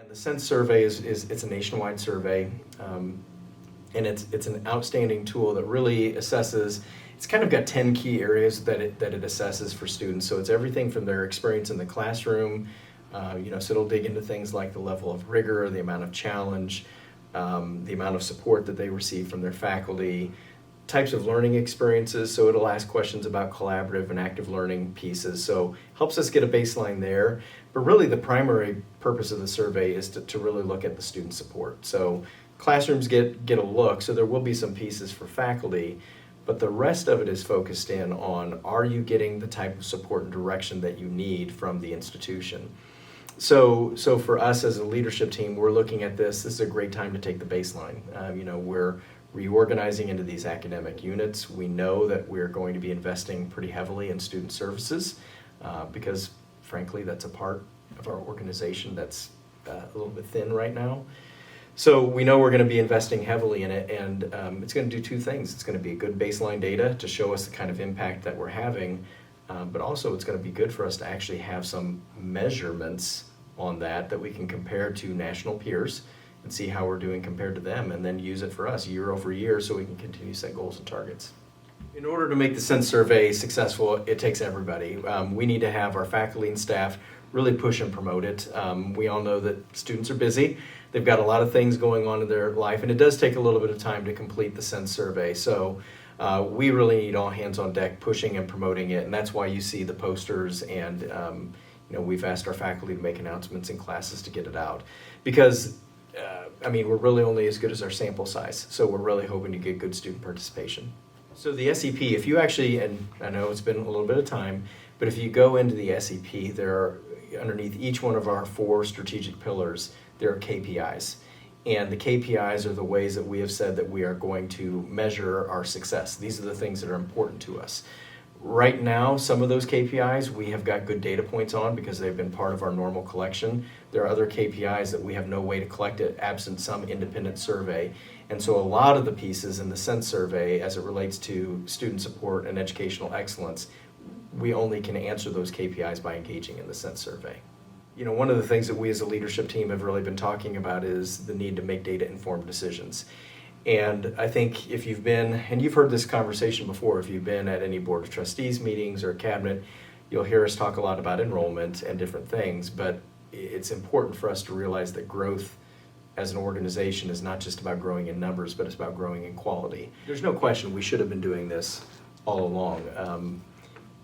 The Sense survey it's a nationwide survey, and it's an outstanding tool that really assesses. It's kind of got 10 key areas that it assesses for students. So it's everything from their experience in the classroom, so it'll dig into things like the level of rigor, the amount of challenge, the amount of support that they receive from their faculty, types of learning experiences. So it'll ask questions about collaborative and active learning pieces. So helps us get a baseline there. But really the primary purpose of the survey is to really look at the student support. So classrooms get a look, so there will be some pieces for faculty, but the rest of it is focused in on, are you getting the type of support and direction that you need from the institution? So for us as a leadership team, we're looking at this. This is a great time to take the baseline. We're reorganizing into these academic units. We know that we're going to be investing pretty heavily in student services because, frankly, that's a part of our organization that's a little bit thin right now. So we know we're going to be investing heavily in it, and it's going to do two things. It's going to be good baseline data to show us the kind of impact that we're having, but also it's going to be good for us to actually have some measurements on that we can compare to national peers and see how we're doing compared to them, and then use it for us year over year so we can continue to set goals and targets. In order to make the Sense survey successful, it takes everybody. We need to have our faculty and staff really push and promote it. We all know that students are busy. They've got a lot of things going on in their life, and it does take a little bit of time to complete the Sense survey. So we really need all hands on deck pushing and promoting it, and that's why you see the posters, and we've asked our faculty to make announcements in classes to get it out. Because we're really only as good as our sample size, so we're really hoping to get good student participation. So the SEP, if you actually, and I know it's been a little bit of time, but if you go into the SEP, there are, underneath each one of our 4 strategic pillars, there are KPIs. And the KPIs are the ways that we have said that we are going to measure our success. These are the things that are important to us. Right now, some of those KPIs we have got good data points on because they've been part of our normal collection. There are other KPIs that we have no way to collect it absent some independent survey. And so a lot of the pieces in the Sense survey as it relates to student support and educational excellence, we only can answer those KPIs by engaging in the Sense survey. One of the things that we as a leadership team have really been talking about is the need to make data-informed decisions. And I think if you've been, and you've heard this conversation before, if you've been at any Board of Trustees meetings or cabinet, you'll hear us talk a lot about enrollment and different things, but it's important for us to realize that growth as an organization is not just about growing in numbers, but it's about growing in quality. There's no question we should have been doing this all along.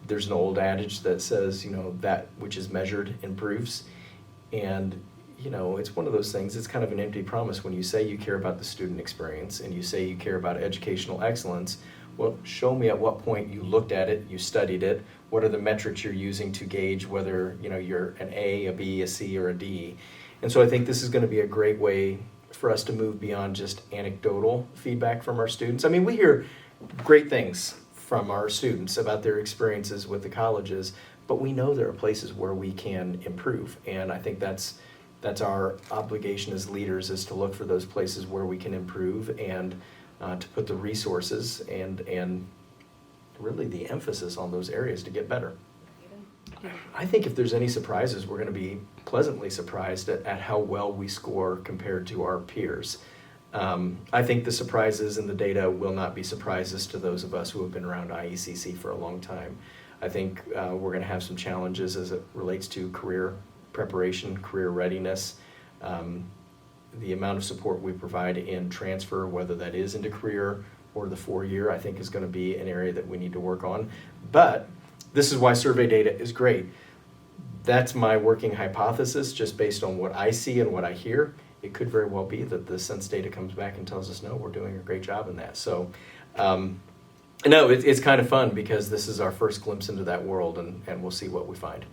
There's an old adage that says, that which is measured improves. And, it's one of those things, it's kind of an empty promise when you say you care about the student experience and you say you care about educational excellence. Well, show me at what point you looked at it, you studied it, what are the metrics you're using to gauge whether, you're an A, a B, a C, or a D. And so I think this is going to be a great way for us to move beyond just anecdotal feedback from our students. We hear great things from our students about their experiences with the colleges, but we know there are places where we can improve, and I think that's our obligation as leaders, is to look for those places where we can improve and to put the resources and really the emphasis on those areas to get better. I think if there's any surprises, we're going to be pleasantly surprised at how well we score compared to our peers. I think the surprises in the data will not be surprises to those of us who have been around IECC for a long time. I think we're going to have some challenges as it relates to career preparation, career readiness. The amount of support we provide in transfer, whether that is into career or the 4-year, I think is going to be an area that we need to work on. But this is why survey data is great. That's my working hypothesis, just based on what I see and what I hear. It could very well be that the Sense data comes back and tells us, no, we're doing a great job in that. So, no, it's kind of fun because this is our first glimpse into that world, and we'll see what we find.